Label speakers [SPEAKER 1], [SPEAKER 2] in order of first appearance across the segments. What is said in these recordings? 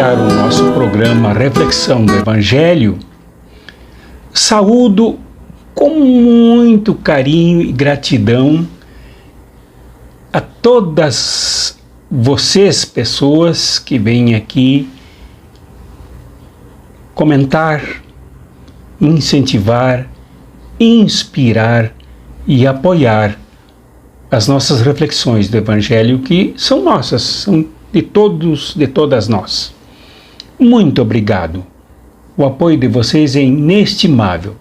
[SPEAKER 1] iniciar o nosso programa Reflexão do Evangelho, saúdo com muito carinho e gratidão a todas vocês, pessoas que vêm aqui comentar, incentivar, inspirar e apoiar as nossas reflexões do Evangelho, que são nossas, são de todos, de todas nós. Muito obrigado. O apoio de vocês é inestimável.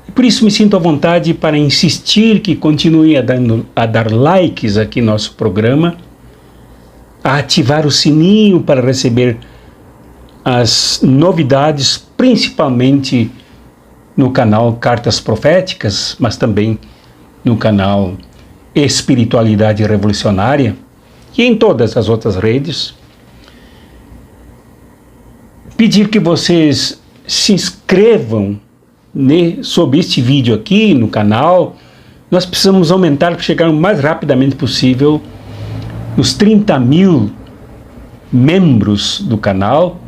[SPEAKER 1] E por isso me sinto à vontade para insistir que continue a dar likes aqui no nosso programa, a ativar o sininho para receber as novidades, principalmente no canal Cartas Proféticas, mas também no canal Espiritualidade Revolucionária e em todas as outras redes. Pedir que vocês se inscrevam sobre este vídeo aqui no canal. Nós precisamos aumentar para chegar o mais rapidamente possível nos 30.000 membros do canal,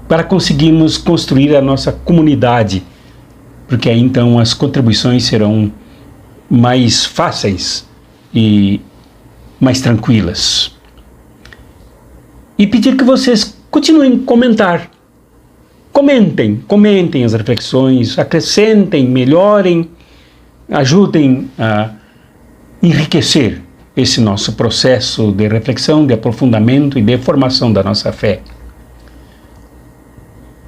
[SPEAKER 1] para conseguirmos construir a nossa comunidade, porque aí então as contribuições serão mais fáceis e mais tranquilas. E pedir que vocês continuem a comentar. Comentem as reflexões, acrescentem, melhorem, ajudem a enriquecer esse nosso processo de reflexão, de aprofundamento e de formação da nossa fé.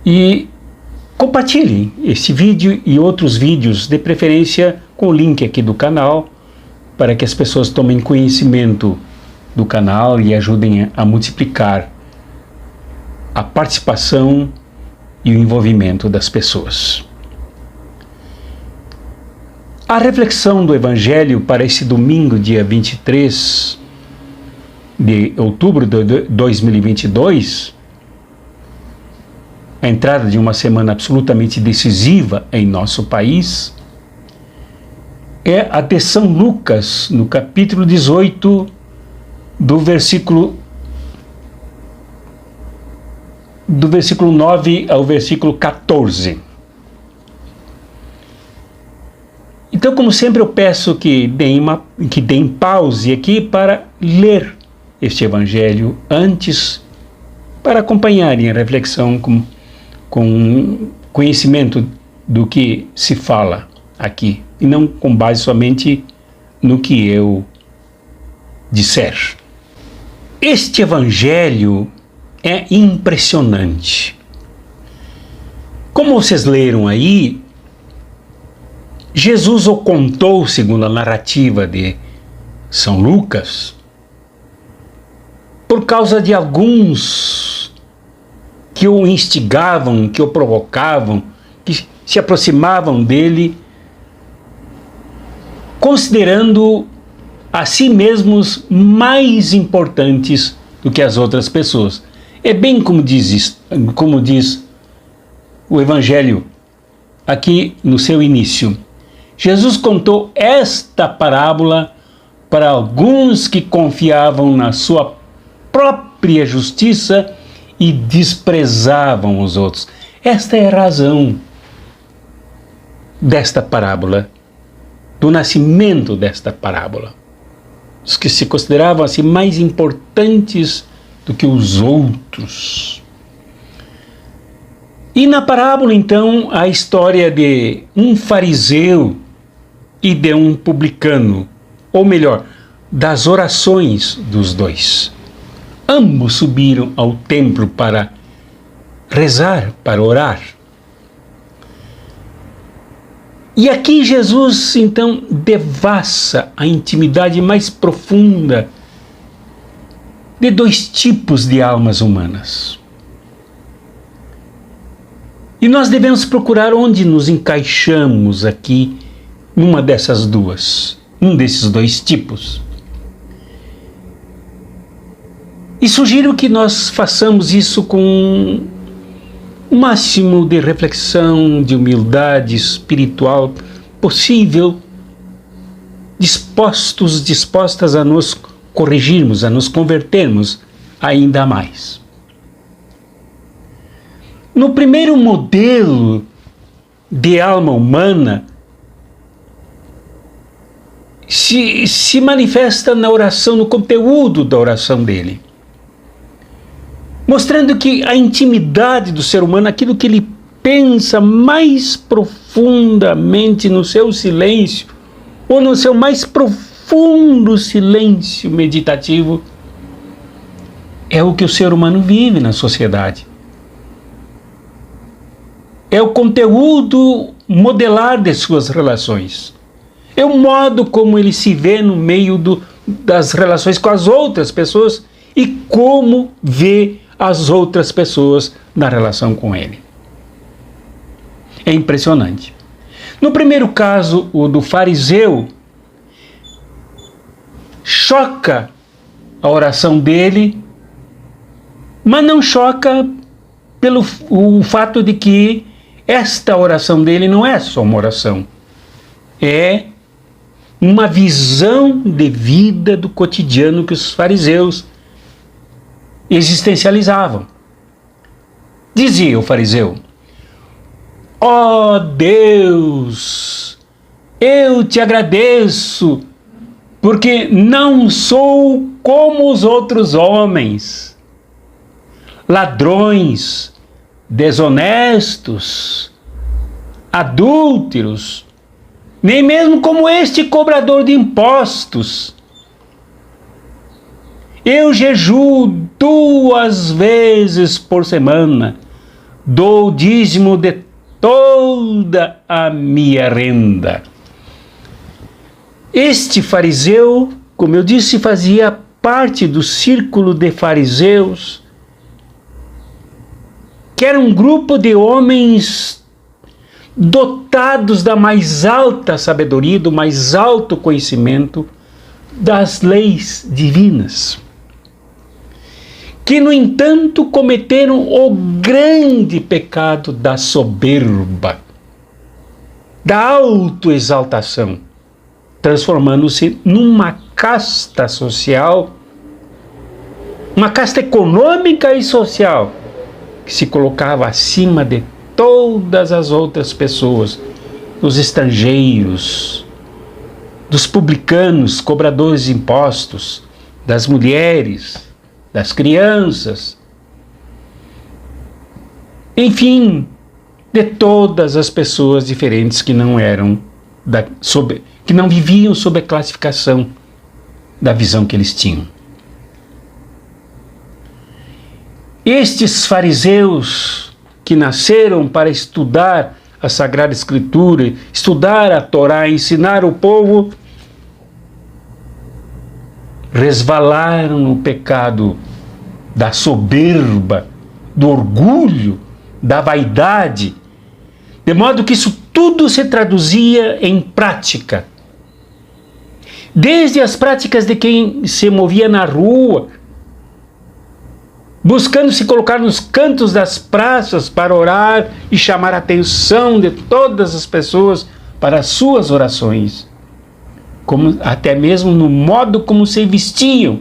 [SPEAKER 1] E compartilhem este vídeo e outros vídeos, de preferência com o link aqui do canal, para que as pessoas tomem conhecimento do canal e ajudem a multiplicar a participação e o envolvimento das pessoas. A reflexão do Evangelho para esse domingo, dia 23 de outubro de 2022, a entrada de uma semana absolutamente decisiva em nosso país, é a de São Lucas, no capítulo 18, do versículo 9 ao versículo 14. Então, como sempre, eu peço que deem pause aqui para ler este Evangelho antes, para acompanharem a reflexão com conhecimento do que se fala aqui, e não com base somente no que eu disser. Este Evangelho é impressionante. Como vocês leram aí, Jesus o contou, segundo a narrativa de São Lucas, por causa de alguns que o instigavam, que o provocavam, que se aproximavam dele, considerando a si mesmos mais importantes do que as outras pessoas. É bem como diz o Evangelho aqui no seu início. Jesus contou esta parábola para alguns que confiavam na sua própria justiça e desprezavam os outros. Esta é a razão desta parábola, do nascimento desta parábola. Os que se consideravam assim mais importantes do que os outros. E na parábola, então, a história de um fariseu e de um publicano, ou melhor, das orações dos dois. Ambos subiram ao templo para rezar, para orar. E aqui Jesus, então, devassa a intimidade mais profunda de dois tipos de almas humanas. E nós devemos procurar onde nos encaixamos aqui numa dessas duas, um desses dois tipos. E sugiro que nós façamos isso com o máximo de reflexão, de humildade espiritual possível, dispostas a nos corrigirmos, a nos convertermos ainda mais. No primeiro modelo de alma humana, se manifesta na oração, no conteúdo da oração dele, mostrando que a intimidade do ser humano, aquilo que ele pensa mais profundamente no seu silêncio, ou no seu mais profundo silêncio meditativo, é o que o ser humano vive na sociedade. É o conteúdo modelar de suas relações. É o modo como ele se vê no meio das relações com as outras pessoas e como vê as outras pessoas na relação com ele. É impressionante. No primeiro caso, o do fariseu, choca a oração dele, mas não choca pelo o fato de que esta oração dele não é só uma oração, é uma visão de vida do cotidiano que os fariseus existencializavam. Dizia o fariseu: ó Deus, eu te agradeço, porque não sou como os outros homens, ladrões, desonestos, adúlteros, nem mesmo como este cobrador de impostos. Eu jejuo 2 vezes por semana, dou o dízimo de toda a minha renda. Este fariseu, como eu disse, fazia parte do círculo de fariseus, que era um grupo de homens dotados da mais alta sabedoria, do mais alto conhecimento das leis divinas, que, no entanto, cometeram o grande pecado da soberba, da autoexaltação, transformando-se numa casta social, uma casta econômica e social, que se colocava acima de todas as outras pessoas, dos estrangeiros, dos publicanos, cobradores de impostos, das mulheres, das crianças, enfim, de todas as pessoas diferentes que não eram que não viviam sob a classificação da visão que eles tinham. Estes fariseus que nasceram para estudar a Sagrada Escritura, estudar a Torá, ensinar o povo, resvalaram no pecado da soberba, do orgulho, da vaidade, de modo que isso tudo se traduzia em prática. Desde as práticas de quem se movia na rua, buscando se colocar nos cantos das praças para orar e chamar a atenção de todas as pessoas para as suas orações, como até mesmo no modo como se vestiam,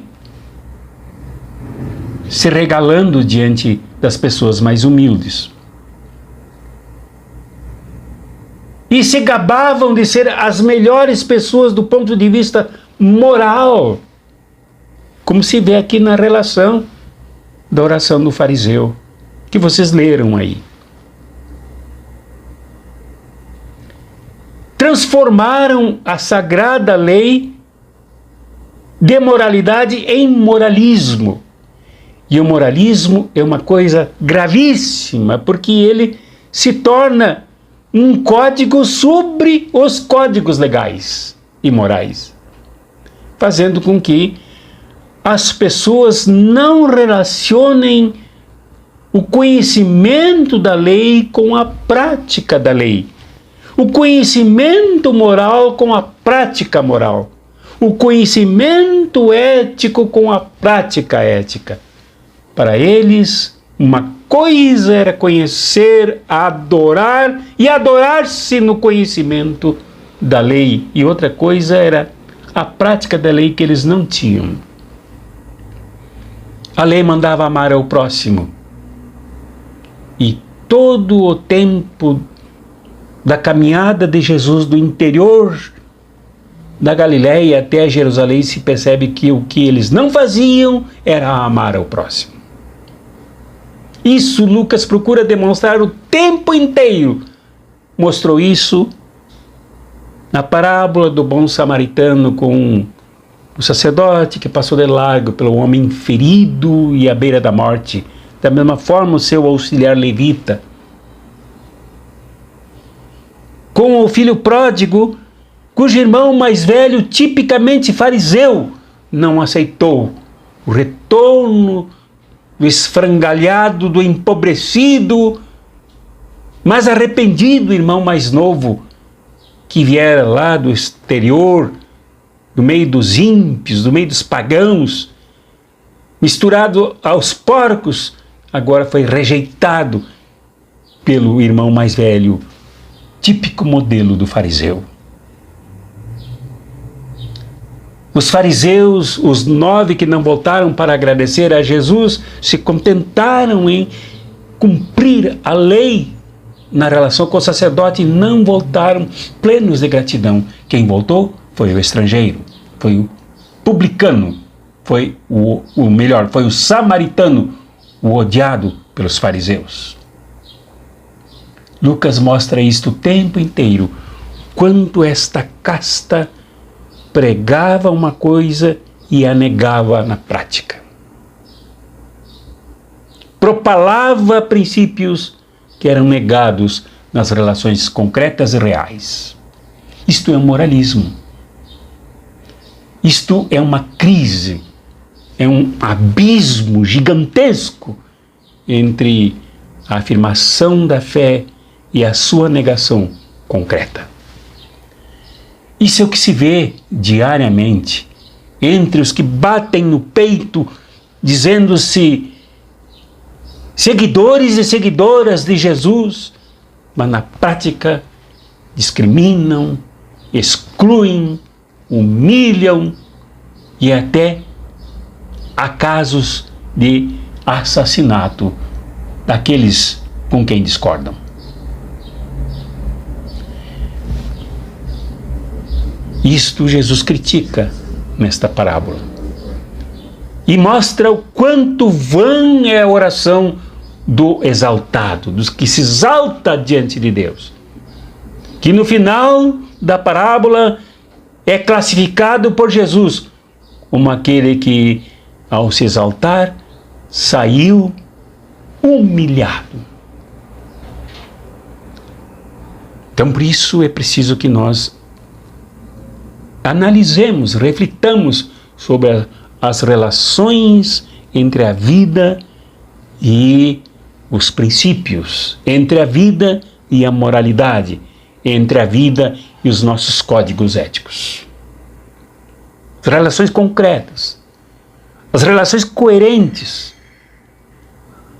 [SPEAKER 1] se regalando diante das pessoas mais humildes. E se gabavam de ser as melhores pessoas do ponto de vista moral, como se vê aqui na relação da oração do fariseu, que vocês leram aí. Transformaram a sagrada lei de moralidade em moralismo. E o moralismo é uma coisa gravíssima, porque ele se torna um código sobre os códigos legais e morais, fazendo com que as pessoas não relacionem o conhecimento da lei com a prática da lei, o conhecimento moral com a prática moral, o conhecimento ético com a prática ética. Para eles, uma coisa era conhecer, adorar e adorar-se no conhecimento da lei, e outra coisa era a prática da lei que eles não tinham. A lei mandava amar ao próximo. E todo o tempo da caminhada de Jesus do interior da Galileia até Jerusalém se percebe que o que eles não faziam era amar ao próximo. Isso Lucas procura demonstrar o tempo inteiro. Mostrou isso na parábola do bom samaritano com o sacerdote que passou de largo pelo homem ferido e à beira da morte. Da mesma forma, o seu auxiliar levita. Com o filho pródigo, cujo irmão mais velho, tipicamente fariseu, não aceitou o retorno do esfrangalhado, do empobrecido, mas arrependido irmão mais novo, que viera lá do exterior, do meio dos ímpios, do meio dos pagãos, misturado aos porcos, agora foi rejeitado pelo irmão mais velho, típico modelo do fariseu. Os fariseus, os 9 que não voltaram para agradecer a Jesus, se contentaram em cumprir a lei na relação com o sacerdote e não voltaram plenos de gratidão. Quem voltou foi o estrangeiro, foi o publicano, foi foi o samaritano, o odiado pelos fariseus. Lucas mostra isto o tempo inteiro, quanto esta casta pregava uma coisa e a negava na prática. Propalava princípios que eram negados nas relações concretas e reais. Isto é um moralismo. Isto é uma crise, é um abismo gigantesco entre a afirmação da fé e a sua negação concreta. Isso é o que se vê diariamente entre os que batem no peito, dizendo-se seguidores e seguidoras de Jesus, mas na prática discriminam, excluem, humilham e até há casos de assassinato daqueles com quem discordam. Isto Jesus critica nesta parábola e mostra o quanto vã é a oração do exaltado, dos que se exalta diante de Deus, que no final da parábola é classificado por Jesus como aquele que, ao se exaltar, saiu humilhado. Então, por isso é preciso que nós analisemos, reflitamos sobre as relações entre a vida e os princípios, entre a vida e a moralidade, entre a vida e os nossos códigos éticos. As relações concretas, as relações coerentes,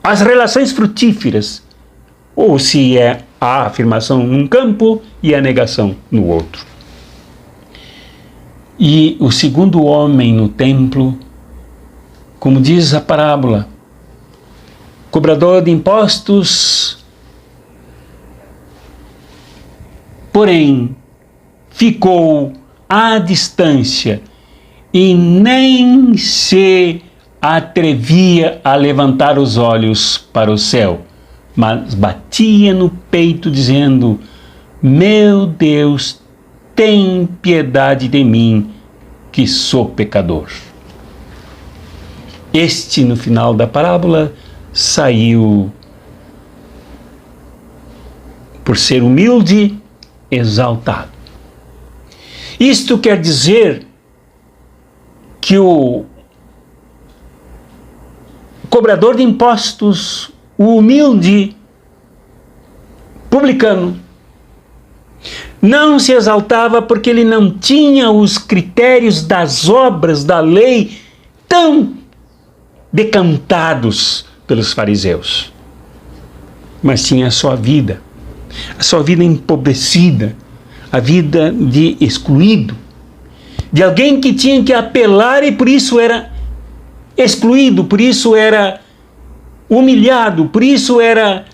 [SPEAKER 1] as relações frutíferas, ou se é a afirmação num campo e a negação no outro. E o segundo homem no templo, como diz a parábola, cobrador de impostos, porém ficou à distância e nem se atrevia a levantar os olhos para o céu, mas batia no peito dizendo: meu Deus, tem piedade de mim, que sou pecador. Este, no final da parábola, saiu, por ser humilde, exaltado. Isto quer dizer que o cobrador de impostos, o humilde publicano, não se exaltava porque ele não tinha os critérios das obras da lei tão decantados pelos fariseus, mas tinha a sua vida empobrecida, a vida de excluído, de alguém que tinha que apelar e por isso era excluído, por isso era humilhado, por isso era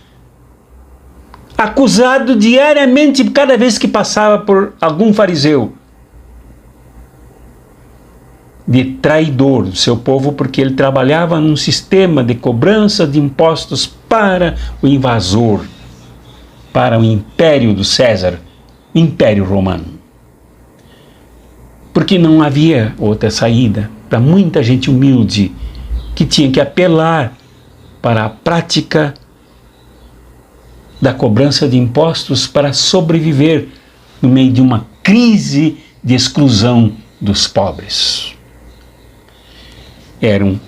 [SPEAKER 1] acusado diariamente cada vez que passava por algum fariseu de traidor do seu povo, porque ele trabalhava num sistema de cobrança de impostos para o invasor, para o império do César, o Império Romano. Porque não havia outra saída para muita gente humilde que tinha que apelar para a prática da cobrança de impostos para sobreviver no meio de uma crise de exclusão dos pobres. Eram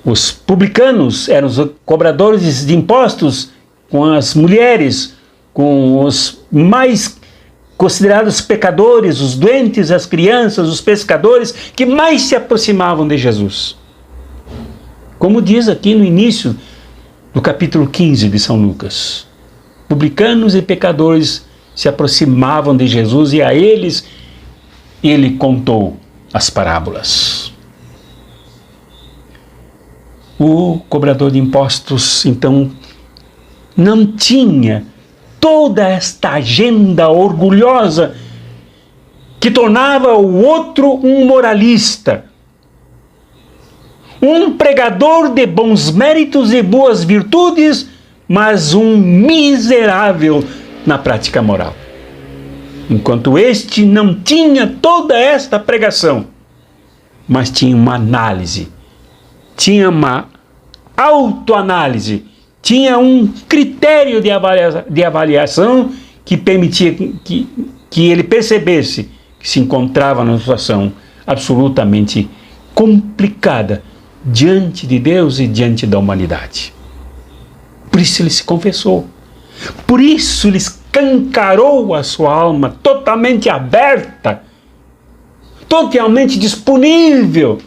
[SPEAKER 1] os publicanos, eram os cobradores de impostos com as mulheres, com os mais considerados pecadores, os doentes, as crianças, os pescadores, que mais se aproximavam de Jesus. Como diz aqui no início do capítulo 15 de São Lucas, publicanos e pecadores se aproximavam de Jesus e a eles ele contou as parábolas. O cobrador de impostos, então, não tinha toda esta agenda orgulhosa que tornava o outro um moralista, um pregador de bons méritos e boas virtudes, mas um miserável na prática moral. Enquanto este não tinha toda esta pregação, mas tinha uma análise, tinha uma autoanálise, tinha um critério de avaliação que permitia que ele percebesse que se encontrava numa situação absolutamente complicada diante de Deus e diante da humanidade. Por isso ele se confessou. Por isso ele escancarou a sua alma totalmente aberta, totalmente disponível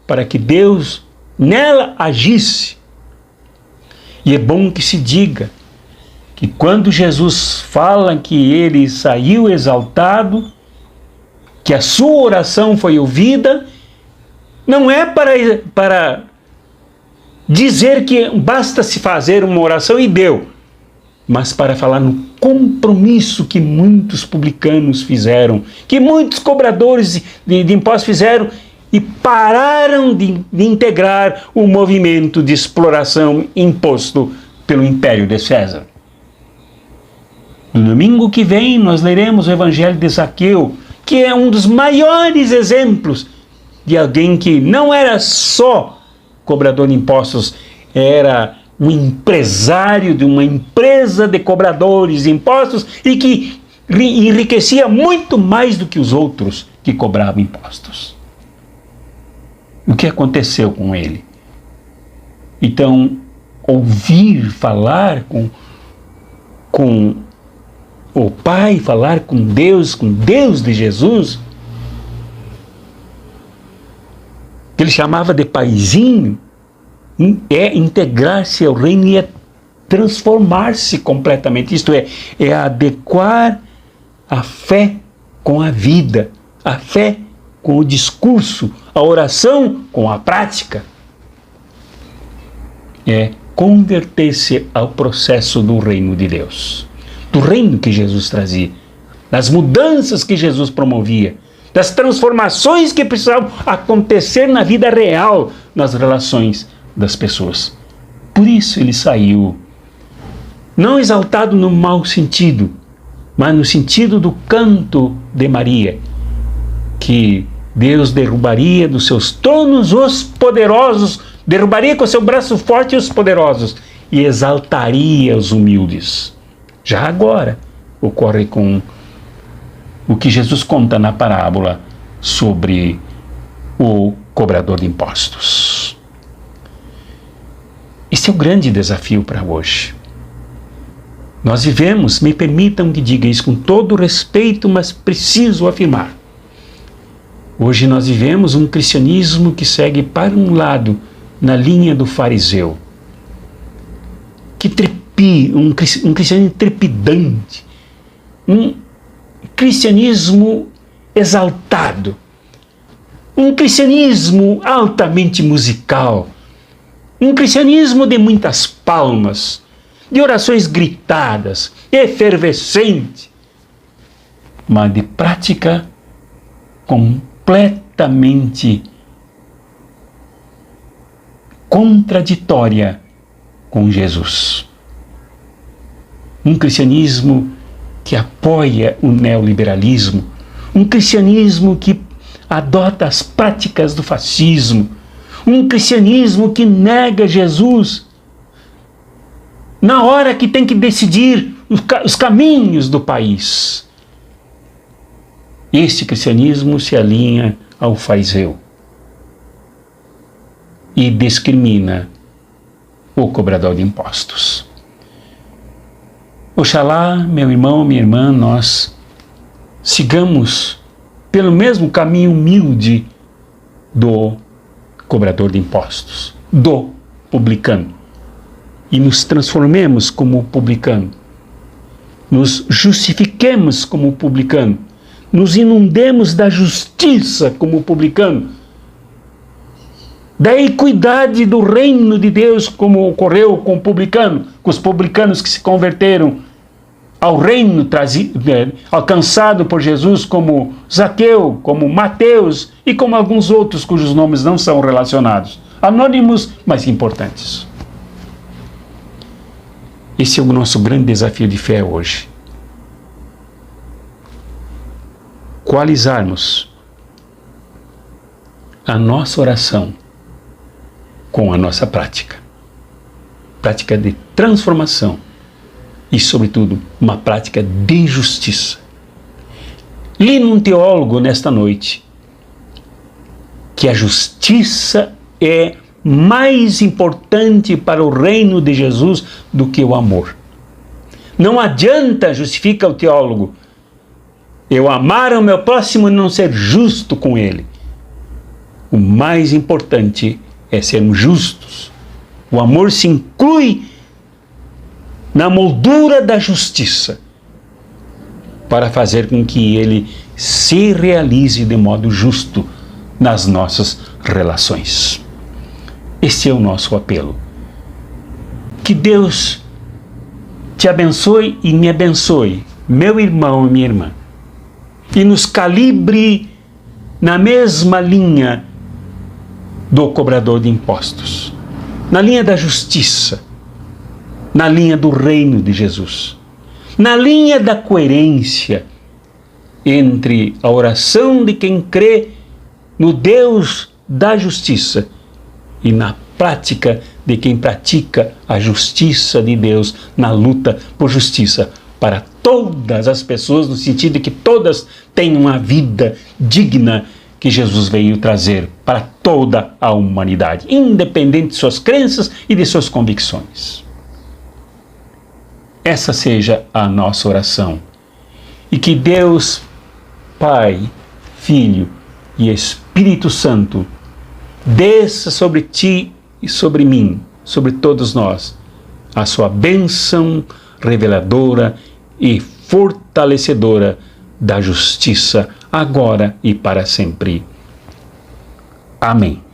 [SPEAKER 1] para que Deus nela agisse. E é bom que se diga que quando Jesus fala que ele saiu exaltado, que a sua oração foi ouvida, não é para dizer que basta se fazer uma oração e deu, mas para falar no compromisso que muitos publicanos fizeram, que muitos cobradores de impostos fizeram e pararam de integrar o movimento de exploração imposto pelo Império de César. No domingo que vem nós leremos o Evangelho de Zaqueu, que é um dos maiores exemplos de alguém que não era só cobrador de impostos, era um empresário de uma empresa de cobradores de impostos e que enriquecia muito mais do que os outros que cobravam impostos. O que aconteceu com ele? Então, ouvir falar com o Pai, falar com Deus de Jesus, que ele chamava de paizinho, é integrar-se ao reino e é transformar-se completamente. Isto é adequar a fé com a vida, a fé com o discurso, a oração com a prática. É converter-se ao processo do reino de Deus, do reino que Jesus trazia, das mudanças que Jesus promovia, das transformações que precisavam acontecer na vida real, nas relações das pessoas. Por isso ele saiu, não exaltado no mau sentido, mas no sentido do canto de Maria, que Deus derrubaria dos seus tronos os poderosos, derrubaria com seu braço forte os poderosos e exaltaria os humildes. Já agora ocorre com o que Jesus conta na parábola sobre o cobrador de impostos. Esse é o grande desafio para hoje. Nós vivemos, me permitam que diga isso com todo respeito, mas preciso afirmar. Hoje nós vivemos um cristianismo que segue para um lado na linha do fariseu, que um cristianismo trepidante, um cristianismo exaltado, um cristianismo altamente musical, um cristianismo de muitas palmas, de orações gritadas, efervescente, mas de prática completamente contraditória com Jesus. Um cristianismo que apoia o neoliberalismo, um cristianismo que adota as práticas do fascismo, um cristianismo que nega Jesus na hora que tem que decidir os caminhos do país. Este cristianismo se alinha ao fariseu e discrimina o cobrador de impostos. Oxalá, meu irmão, minha irmã, nós sigamos pelo mesmo caminho humilde do cobrador de impostos, do publicano, e nos transformemos como publicano, nos justifiquemos como publicano, nos inundemos da justiça como publicano, da equidade do reino de Deus, como ocorreu com o publicano, com os publicanos que se converteram ao reino alcançado por Jesus, como Zaqueu, como Mateus e como alguns outros cujos nomes não são relacionados, anônimos, mas importantes. Esse é o nosso grande desafio de fé hoje. Coalizarmos a nossa oração com a nossa prática de transformação e, sobretudo, uma prática de justiça. Li num teólogo nesta noite que a justiça é mais importante para o reino de Jesus do que o amor. Não adianta, justifica o teólogo, eu amar o meu próximo e não ser justo com ele. O mais importante é sermos justos. O amor se inclui na moldura da justiça para fazer com que ele se realize de modo justo nas nossas relações. Esse é o nosso apelo. Que Deus te abençoe e me abençoe, meu irmão e minha irmã, e nos calibre na mesma linha do cobrador de impostos, na linha da justiça, na linha do reino de Jesus, na linha da coerência entre a oração de quem crê no Deus da justiça e na prática de quem pratica a justiça de Deus na luta por justiça para todas as pessoas, no sentido de que todas tenham uma vida digna que Jesus veio trazer para toda a humanidade, independente de suas crenças e de suas convicções. Essa seja a nossa oração. E que Deus, Pai, Filho e Espírito Santo desça sobre ti e sobre mim, sobre todos nós, a sua bênção reveladora e fortalecedora da justiça, agora e para sempre. Amém.